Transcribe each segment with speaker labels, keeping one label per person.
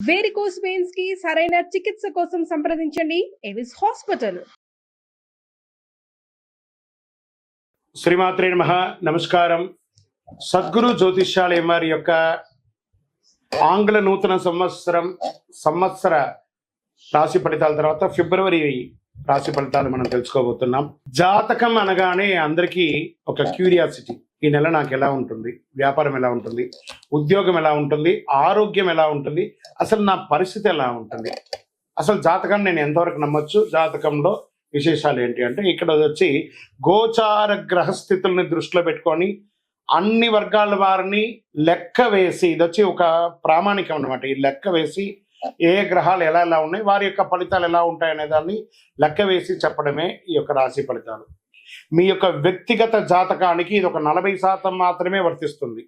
Speaker 1: Varicose veins కి సరైన చికిత్స కోసం సంప్రదించండి ఎవిస్ హాస్పిటల్.
Speaker 2: శ్రీమాత్రే నమః. నమస్కారం. సద్గురు జ్యోతిష్యాలయం వారి యొక్క ఆంగ్ల నూతన సంవత్సర రాశి ఫలితాల తర్వాత ఫిబ్రవరి రాశి ఫలితాలు మనం తెలుసుకోబోతున్నాం. జాతకం అనగానే అందరికీ ఒక క్యూరియాసిటీ, ఈ నెల నాకు ఎలా ఉంటుంది, వ్యాపారం ఎలా ఉంటుంది, ఉద్యోగం ఎలా ఉంటుంది, ఆరోగ్యం ఎలా ఉంటుంది, అసలు నా పరిస్థితి ఎలా ఉంటుంది, అసలు జాతకం నేను ఎంతవరకు నమ్మొచ్చు, జాతకంలో విశేషాలు ఏంటి అంటే ఇక్కడ వచ్చి గోచార గ్రహస్థితుల్ని దృష్టిలో పెట్టుకొని అన్ని వర్గాల వారిని లెక్క వేసి, ఇది వచ్చి ఒక ప్రామాణికం అన్నమాట. ఈ లెక్క వేసి ఏ గ్రహాలు ఎలా ఎలా ఉన్నాయి, వారి యొక్క ఫలితాలు ఎలా ఉంటాయనే దాన్ని లెక్క వేసి చెప్పడమే ఈ యొక్క రాశి ఫలితాలు. మీ యొక్క వ్యక్తిగత జాతకానికి ఇది ఒక 40% మాత్రమే వర్తిస్తుంది.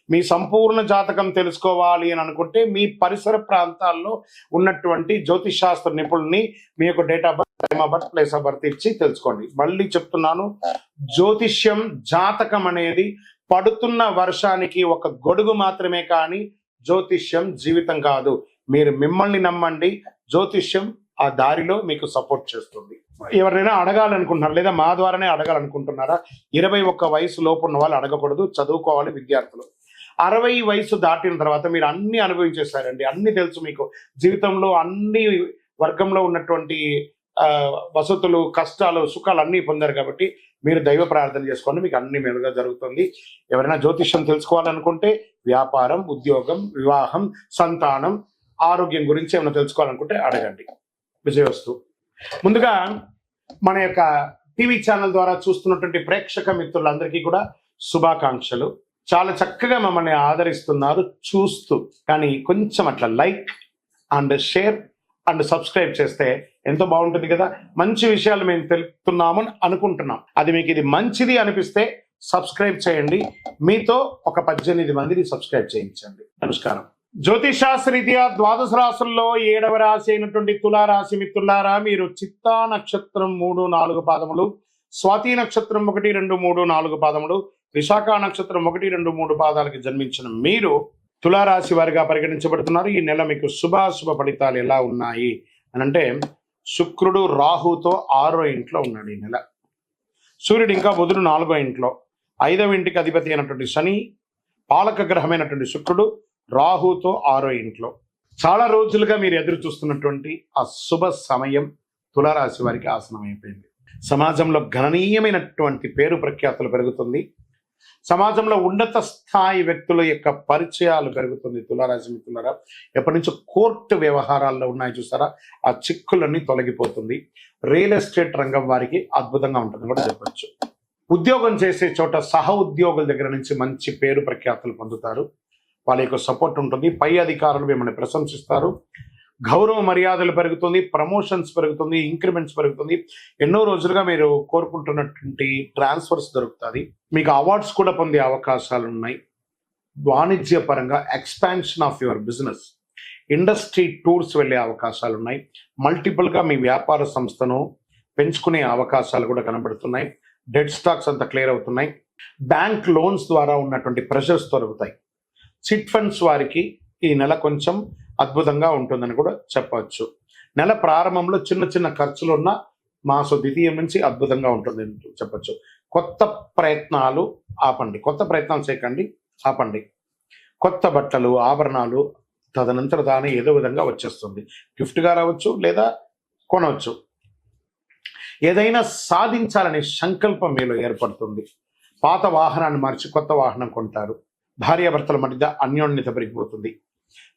Speaker 2: మీ సంపూర్ణ జాతకం తెలుసుకోవాలి అని అనుకుంటే మీ పరిసర ప్రాంతాల్లో ఉన్నటువంటి జ్యోతిష్ శాస్త్ర నిపుణుల్ని మీ యొక్క date of birth, time of birth, place of birth ఇచ్చి తెలుసుకోండి. మళ్ళీ చెప్తున్నాను, జ్యోతిష్యం జాతకం అనేది పడుతున్న వర్షానికి ఒక గొడుగు మాత్రమే, కానీ జ్యోతిష్యం జీవితం కాదు. మీరు మిమ్మల్ని నమ్మండి, జ్యోతిష్యం ఆ దారిలో మీకు సపోర్ట్ చేస్తుంది. ఎవరైనా అడగాలనుకుంటున్నారా, లేదా మా ద్వారానే అడగాలనుకుంటున్నారా? 21 వయసు లోపు ఉన్న వాళ్ళు అడగకూడదు, చదువుకోవాలి విద్యార్థులు. 60 వయసు దాటిన తర్వాత మీరు అన్ని అనుభవించేస్తారండి, అన్ని తెలుసు మీకు. జీవితంలో అన్ని వర్గంలో ఉన్నటువంటి వసతులు, కష్టాలు, సుఖాలు అన్నీ పొందారు కాబట్టి మీరు దైవ ప్రార్థన చేసుకోండి, మీకు అన్ని మెరుగ్గా జరుగుతుంది. ఎవరైనా జ్యోతిష్యం తెలుసుకోవాలనుకుంటే వ్యాపారం, ఉద్యోగం, వివాహం, సంతానం, ఆరోగ్యం గురించి ఏమైనా తెలుసుకోవాలనుకుంటే అడగండి. విజయవస్తు. ముందుగా మన యొక్క టీవీ ఛానల్ ద్వారా చూస్తున్నటువంటి ప్రేక్షక మిత్రులందరికీ కూడా శుభాకాంక్షలు. చాలా చక్కగా మమ్మల్ని ఆదరిస్తున్నారు చూస్తూ, కానీ కొంచెం అట్లా like and share and subscribe చేస్తే ఎంతో బాగుంటుంది కదా. మంచి విషయాలు మేము తెలుపుతున్నాము అనుకుంటున్నాం, అది మీకు ఇది మంచిది అనిపిస్తే సబ్స్క్రైబ్ చేయండి. మీతో ఒక 18 మందిని సబ్స్క్రైబ్ చేయించండి. నమస్కారం. జ్యోతిషాస్త్రరీత్యా ద్వాదశ రాశుల్లో 7వ రాశి అయినటువంటి తులారాశి మిత్రులారా, మీరు చిత్తా నక్షత్రం 3, 4 పాదములు, స్వాతి నక్షత్రం 1, 2, 3, 4 పాదములు, విశాఖ నక్షత్రం 1, 2, 3 పాదాలకి జన్మించిన మీరు తులారాశి వారిగా పరిగణించబడుతున్నారు. ఈ నెల మీకు శుభాశుభ ఫలితాలు ఎలా ఉన్నాయి అని అంటే, శుక్రుడు రాహుతో 6వ ఇంట్లో ఉన్నాడు ఈ నెల. సూర్యుడు ఇంకా బుధుడు 4వ ఇంట్లో. 5వ ఇంటికి అధిపతి అయినటువంటి శని, పాలక గ్రహమైనటువంటి శుక్రుడు రాహుతో 6వ ఇంట్లో. చాలా రోజులుగా మీరు ఎదురు చూస్తున్నటువంటి ఆ శుభ సమయం తులారాశి వారికి ఆసనం అయిపోయింది. సమాజంలో గణనీయమైనటువంటి పేరు ప్రఖ్యాతులు పెరుగుతుంది. సమాజంలో ఉన్నత స్థాయి వ్యక్తుల యొక్క పరిచయాలు పెరుగుతుంది. తులారాశి మిత్రులారా, ఎప్పటి నుంచో కోర్టు వ్యవహారాల్లో ఉన్నాయి చూస్తారా, ఆ చిక్కులన్నీ తొలగిపోతుంది. రియల్ ఎస్టేట్ రంగం వారికి అద్భుతంగా ఉంటుందని కూడా చెప్పచ్చు. ఉద్యోగం చేసే చోట సహ ఉద్యోగుల దగ్గర నుంచి మంచి పేరు ప్రఖ్యాతులు పొందుతారు. వాళ్ళ యొక్క సపోర్ట్ ఉంటుంది. పై అధికారులు మిమ్మల్ని ప్రశంసిస్తారు. గౌరవ మర్యాదలు పెరుగుతుంది, ప్రమోషన్స్ పెరుగుతుంది, ఇంక్రిమెంట్స్ పెరుగుతుంది. ఎన్నో రోజులుగా మీరు కోరుకుంటున్నటువంటి ట్రాన్స్ఫర్స్ దొరుకుతుంది. మీకు అవార్డ్స్ కూడా పొందే అవకాశాలు ఉన్నాయి. వాణిజ్య పరంగా expansion of your business, industry tours వెళ్ళే అవకాశాలు ఉన్నాయి. మల్టిపుల్గా మీ వ్యాపార సంస్థను పెంచుకునే అవకాశాలు కూడా కనబడుతున్నాయి. డెడ్ స్టాక్స్ అంతా క్లియర్ అవుతున్నాయి. బ్యాంక్ లోన్స్ ద్వారా ఉన్నటువంటి ప్రెషర్స్ దొరుకుతాయి. చిట్ ఫండ్స్ వారికి ఈ నెల కొంచెం అద్భుతంగా ఉంటుందని కూడా చెప్పవచ్చు. నెల ప్రారంభంలో చిన్న చిన్న ఖర్చులు ఉన్న మాస ద్వితీయం నుంచి అద్భుతంగా ఉంటుంది చెప్పచ్చు. కొత్త ప్రయత్నాలు ఆపండి, కొత్త ప్రయత్నాలు చేయకండి, ఆపండి. కొత్త బట్టలు, ఆభరణాలు తదనంతర దాని ఏదో విధంగా వచ్చేస్తుంది. గిఫ్ట్గా రావచ్చు లేదా కొనవచ్చు. ఏదైనా సాధించాలనే సంకల్పం మీలో ఏర్పడుతుంది. పాత వాహనాన్ని మార్చి కొత్త వాహనం కొంటారు. భార్యాభర్తల మధ్య అన్యోన్యత పెరిగిపోతుంది.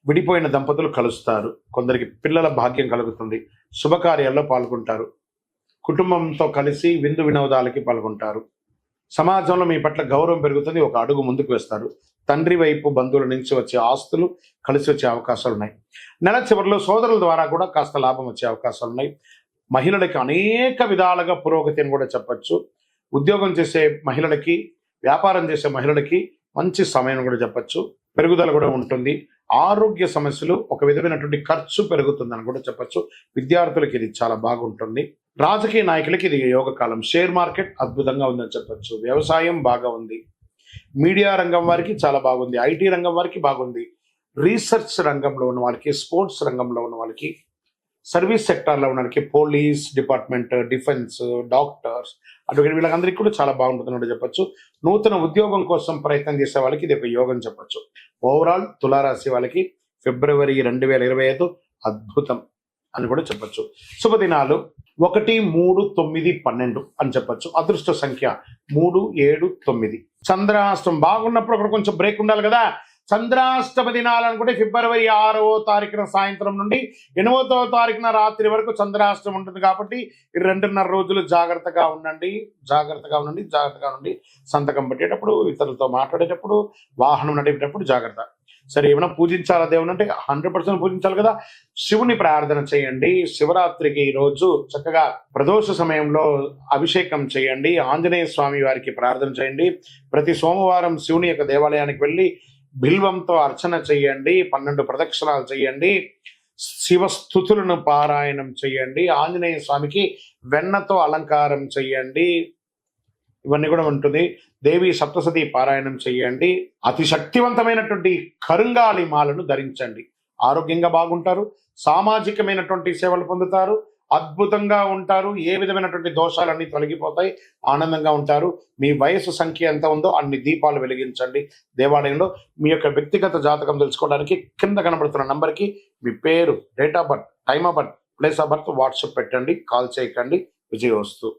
Speaker 2: విడిపోయిన దంపతులు కలుస్తారు. కొందరికి పిల్లల భాగ్యం కలుగుతుంది. శుభకార్యాల్లో పాల్గొంటారు. కుటుంబంతో కలిసి విందు వినోదాలకి పాల్గొంటారు. సమాజంలో మీ పట్ల గౌరవం పెరుగుతుంది. ఒక అడుగు ముందుకు వేస్తారు. తండ్రి వైపు బంధువుల నుంచి వచ్చే ఆస్తులు కలిసి వచ్చే అవకాశాలు ఉన్నాయి. నెల చివరిలో సోదరుల ద్వారా కూడా కాస్త లాభం వచ్చే అవకాశాలు ఉన్నాయి. మహిళలకి అనేక విధాలుగా పురోగతి అని కూడా చెప్పచ్చు. ఉద్యోగం చేసే మహిళలకి, వ్యాపారం చేసే మహిళలకి మంచి సమయం కూడా చెప్పచ్చు. పెరుగుదల కూడా ఉంటుంది. ఆరోగ్య సమస్యలు, ఒక విధమైనటువంటి ఖర్చు పెరుగుతుందని కూడా చెప్పచ్చు. విద్యార్థులకి ఇది చాలా బాగుంటుంది. రాజకీయ నాయకులకి ఇది యోగకాలం. షేర్ మార్కెట్ అద్భుతంగా ఉందని చెప్పచ్చు. వ్యవసాయం బాగా ఉంది. మీడియా రంగం వారికి చాలా బాగుంది. ఐటీ రంగం వారికి బాగుంది. రీసెర్చ్ రంగంలో ఉన్న వాళ్ళకి, స్పోర్ట్స్ రంగంలో ఉన్న వాళ్ళకి, సర్వీస్ సెక్టార్లో ఉన్న వాళ్ళకి, పోలీస్ డిపార్ట్మెంట్, డిఫెన్స్, డాక్టర్స్, అటువంటి వీళ్ళందరికీ కూడా చాలా బాగుంటుందని చెప్పొచ్చు. నూతన ఉద్యోగం కోసం ప్రయత్నం చేసే వాళ్ళకి ఇది ఒక యోగం చెప్పొచ్చు. ఓవరాల్ తులారాశి వాళ్ళకి ఫిబ్రవరి 2025 అద్భుతం అని కూడా చెప్పొచ్చు. శుభదినాలు 1, 3, 9, 12 అని చెప్పొచ్చు. అదృష్ట సంఖ్య 3, 7, 9. చంద్రాష్టం బాగున్నప్పుడు అక్కడ కొంచెం బ్రేక్ ఉండాలి కదా. చంద్రాష్టమ దినాలు అనుకుంటే ఫిబ్రవరి 6వ తారీఖున సాయంత్రం నుండి 8వ తారీఖున రాత్రి వరకు చంద్రాష్టం ఉంటుంది. కాబట్టి 2.5 రోజులు జాగ్రత్తగా ఉండండి. సంతకం పెట్టేటప్పుడు, ఇతరులతో మాట్లాడేటప్పుడు, వాహనం నడిపేటప్పుడు జాగ్రత్త. సరే, ఏమైనా పూజించాలా దేవుని అంటే 100% పూజించాలి కదా. శివుని ప్రార్థన చేయండి. శివరాత్రికి ఈ రోజు చక్కగా ప్రదోష సమయంలో అభిషేకం చేయండి. ఆంజనేయ స్వామి వారికి ప్రార్థన చేయండి. ప్రతి సోమవారం శివుని యొక్క దేవాలయానికి వెళ్ళి బిల్వంతో అర్చన చేయండి. 12 ప్రదక్షిణాలు చేయండి. శివస్థుతులను పారాయణం చేయండి. ఆంజనేయ స్వామికి వెన్నతో అలంకారం చేయండి. ఇవన్నీ కూడా ఉంటుంది. దేవి సప్తసతి పారాయణం చేయండి. అతి శక్తివంతమైనటువంటి కరుంగాలి మాలను ధరించండి. ఆరోగ్యంగా బాగుంటారు. సామాజికమైనటువంటి సేవలు పొందుతారు. అద్భుతంగా ఉంటారు. ఏ విధమైనటువంటి దోషాలన్నీ తొలగిపోతాయి. ఆనందంగా ఉంటారు. మీ వయసు సంఖ్య ఎంత ఉందో అన్ని దీపాలు వెలిగించండి దేవాలయంలో. మీ యొక్క వ్యక్తిగత జాతకం తెలుసుకోవడానికి కింద కనబడుతున్న నంబర్కి మీ పేరు, date of birth, time of birth, place of birth WhatsApp పెట్టండి. కాల్ చేయకండి. విజయోస్తు.